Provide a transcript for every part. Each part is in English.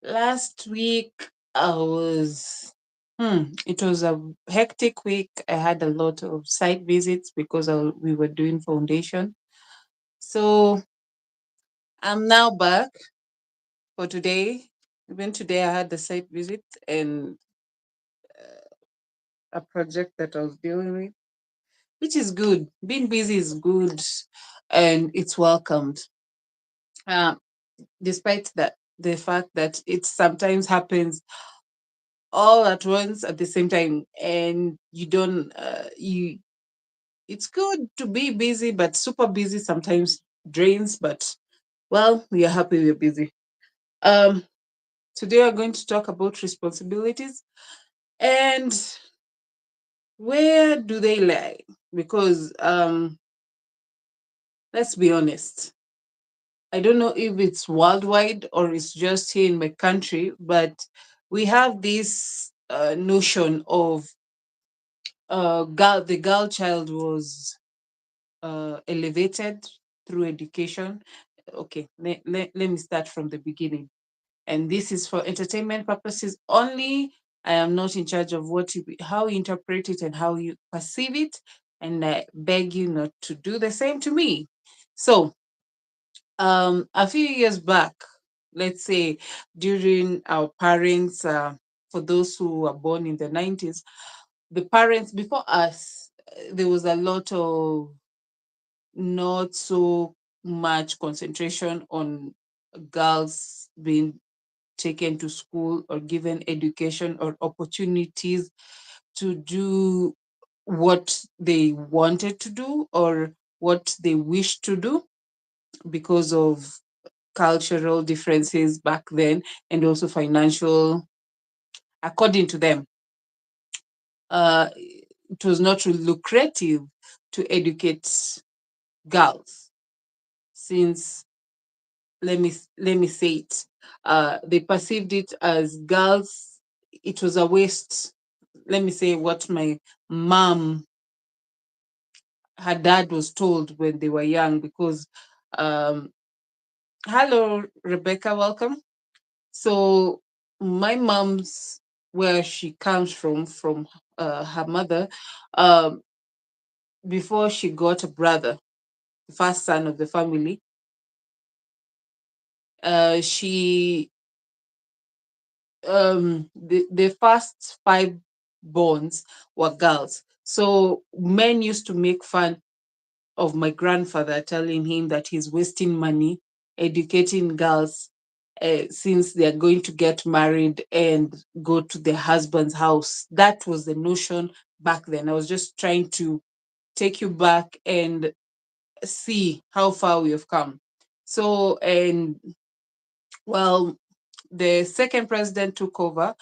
Last week I was it was a hectic week. I had a lot of site visits because we were doing foundation. So I'm now back for today. Even today I had the site visit and a project that I was dealing with, which is good. Being busy is good and it's welcomed. Uh, Despite that the fact that it sometimes happens all at once at the same time and you don't you it's good to be busy, but super busy sometimes drains. But well, we are happy we're busy. um Today we're going to talk about responsibilities and where do they lie, because let's be honest, I don't know if it's worldwide or it's just here in my country, but we have this notion of the girl child was elevated through education. Okay, let me start from the beginning. And this is for entertainment purposes only. I am not in charge of how you interpret it and how you perceive it. And I beg you not to do the same to me. So, a few years back, let's say during our parents, for those who were born in the 90s, the parents before us, there was a lot of not so much concentration on girls being taken to school or given education or opportunities to do what they wanted to do or what they wished to do because of cultural differences back then and also financial, according to them. It was not really lucrative to educate girls since, let me say it, they perceived it as girls, it was a waste. Let me say what my mom, her dad was told when they were young, because um hello Rebecca, welcome. So my mom's, where she comes from her mother, um before she got a brother, the first son of the family, she the first five borns were girls. So men used to make fun of my grandfather, telling him that he's wasting money educating girls, since they're going to get married and go to their husband's house. That was the notion back then. I was just trying to take you back and see how far we have come. So, and well, the second president took over.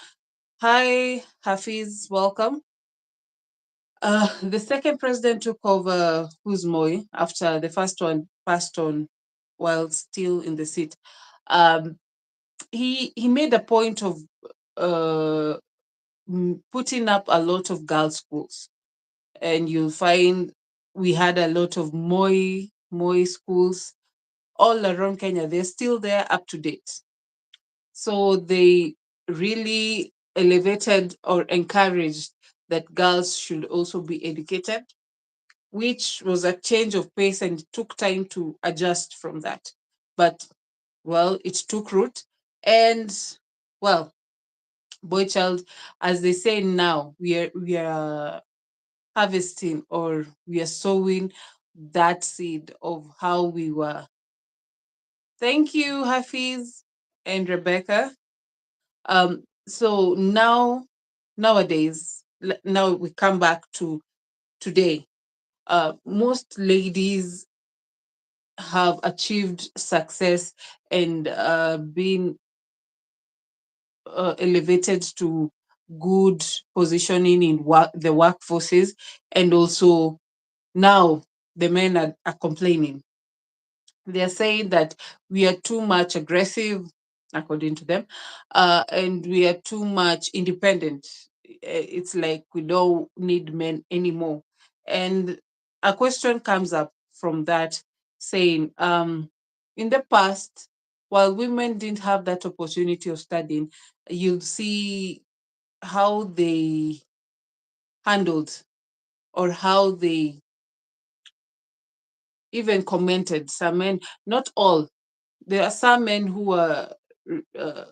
Hi, Hafiz, welcome. The second president took over, who's Moi, after the first one passed on while still in the seat. Um, he made a point of uh, putting up a lot of girls' schools, and you'll find we had a lot of Moi schools all around Kenya. They're still there, up to date. So they really elevated or encouraged that girls should also be educated, which was a change of pace and it took time to adjust from that. But well, it took root. And well, boy child, as they say now, we are harvesting, or we are sowing that seed of how we were. Thank you, Hafiz and Rebecca. So nowadays, now we come back to today. Most ladies have achieved success and been elevated to good positioning in the workforces, and also now the men are complaining. They're saying that we are too much aggressive, according to them, and we are too much independent. It's like we don't need men anymore. And a question comes up from that, saying, in the past, while women didn't have that opportunity of studying, you'll see how they handled, or how they even commented. Some men, not all, there are some men who are uh,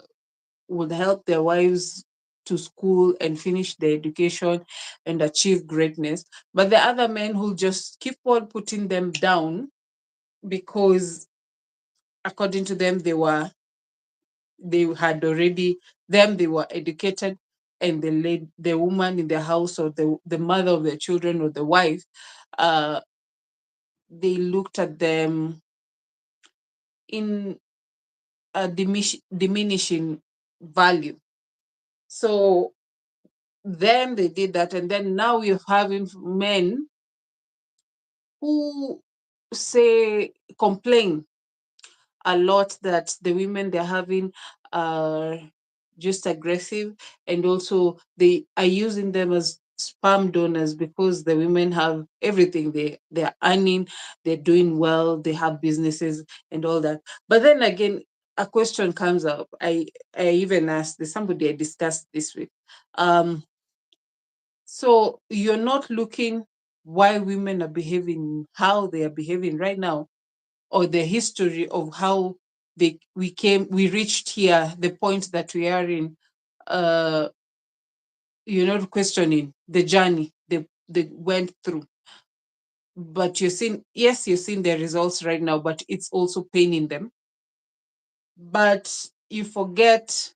would help their wives to school and finish their education and achieve greatness. But the other men who just keep on putting them down because, according to them, they had already, they were educated, and the woman in the house, or the mother of their children, or the wife, uh, they looked at them in a diminishing value. So then they did that, and then now we're having men who say, complain a lot that the women they're having are just aggressive, and also they are using them as sperm donors, because the women have everything, they're earning, they're doing well, they have businesses and all that. But then again, a question comes up. I even asked, there's somebody I discussed this with. So you're not looking why women are behaving how they are behaving right now, or the history of how we reached here, the point that we are in. uh you're not questioning the journey they went through, but you're seeing, yes, you're seeing the results right now, but it's also paining them. But you forget,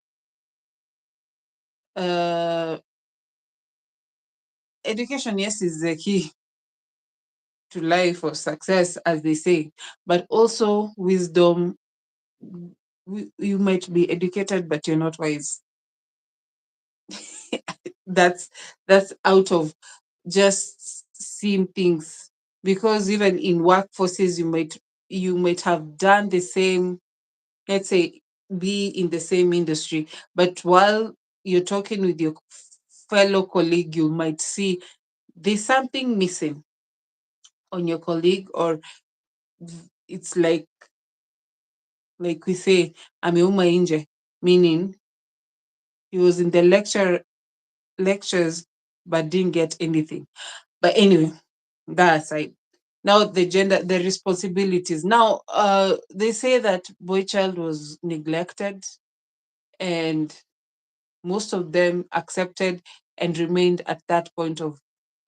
uh education, yes, is the key to life or success, as they say, but also wisdom. You might be educated, but you're not wise. that's that's out of just seeing things, because even in workforces, you might have done the same, let's say, be in the same industry, but while you're talking with your fellow colleague, you might see there's something missing on your colleague, or it's like we say, ameuma inje, meaning he was in the lectures but didn't get anything. But anyway, that aside, now the responsibilities. Now, they say that boy child was neglected, and most of them accepted and remained at that point of,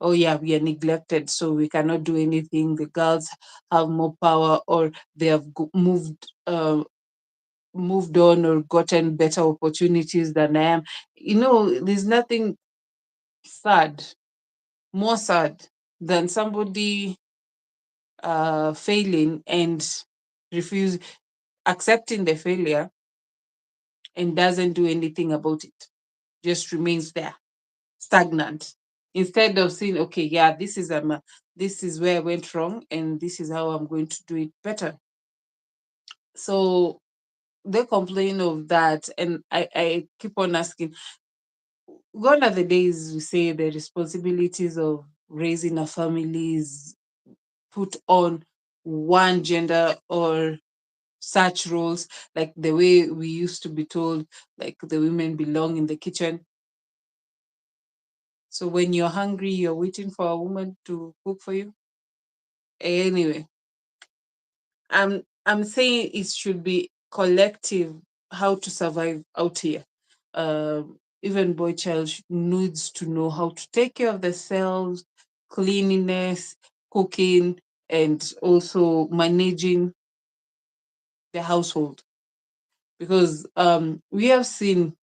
oh yeah, we are neglected, so we cannot do anything. The girls have more power, or they have moved on, or gotten better opportunities than I am. There's nothing sad, more sad than somebody failing and refuse accepting the failure, and doesn't do anything about it, just remains there stagnant, instead of saying, okay, yeah, this is where I went wrong, and this is how I'm going to do it better. So they complain of that, and I keep on asking, gone are the days we say the responsibilities of raising a family is put on one gender, or such roles, like the way we used to be told, like the women belong in the kitchen. So when you're hungry, you're waiting for a woman to cook for you. Anyway, I'm saying it should be collective, how to survive out here. Even boy child needs to know how to take care of themselves, cleanliness, cooking, and also managing the household, because we have seen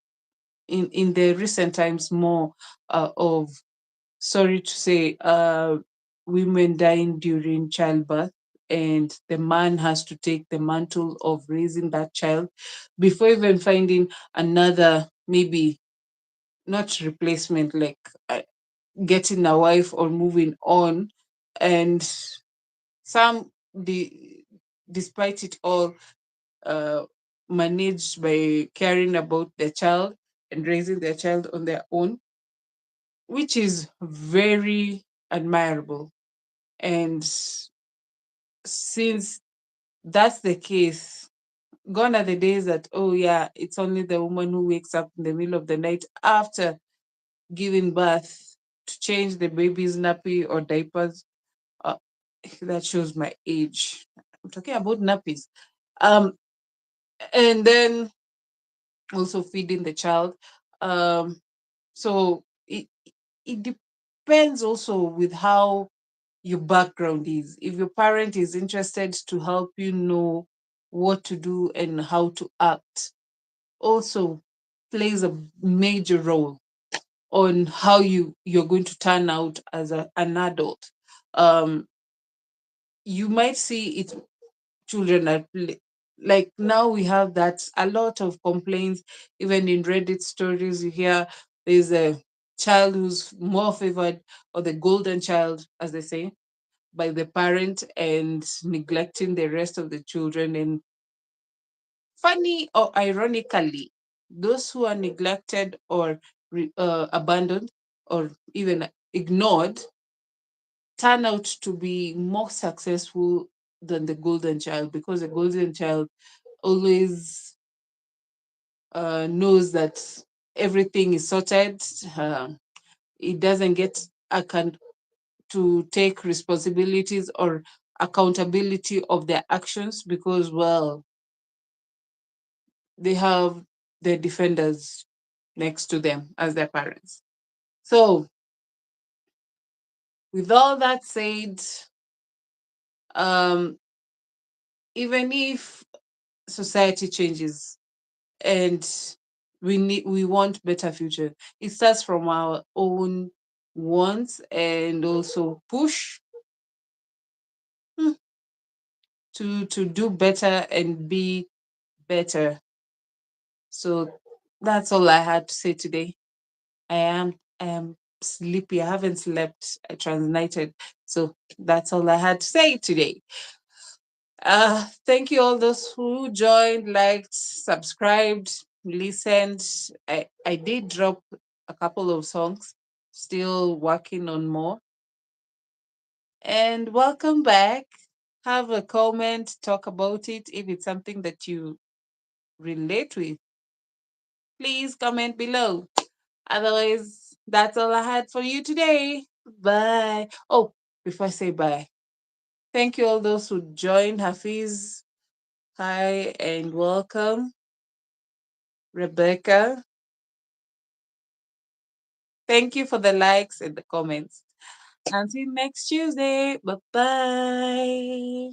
in the recent times more of, sorry to say, women dying during childbirth, and the man has to take the mantle of raising that child before even finding another, maybe not replacement, like getting a wife or moving on. And some, despite it all, uh, managed by caring about their child and raising their child on their own, which is very admirable. And since that's the case, Gone are the days that, oh yeah, it's only the woman who wakes up in the middle of the night after giving birth to change the baby's nappy or diapers. Uh, that shows my age. I'm talking about nappies. Um, and then also feeding the child. Um, so it depends also with how your background is. If your parent is interested to help you know what to do and how to act, also plays a major role on how you're going to turn out as an adult. Um, you might see it children are like now we have that a lot of complaints even in Reddit stories. You hear there's a child who's more favored, or the golden child as they say, by the parent and neglecting the rest of the children. And funny or ironically, those who are neglected or abandoned or even ignored turn out to be more successful than the golden child, because the golden child always knows that everything is sorted. It doesn't get to take responsibilities or accountability of their actions because, well, they have their defenders next to them as their parents. So, with all that said, um, even if society changes and we want better future, it starts from our own wants and also push hmm, to do better and be better. So that's all I had to say today. I am sleepy. I haven't slept. I transnited. So that's all I had to say today. Thank you all those who joined, liked, subscribed, listened. I did drop a couple of songs, still working on more. And welcome back. Have a comment, talk about it. If it's something that you relate with, please comment below. Otherwise, that's all I had for you today. Bye. Oh, before I say bye, thank you all those who joined. Hafiz, hi and welcome. Rebecca, thank you for the likes and the comments. Until next Tuesday. Bye bye.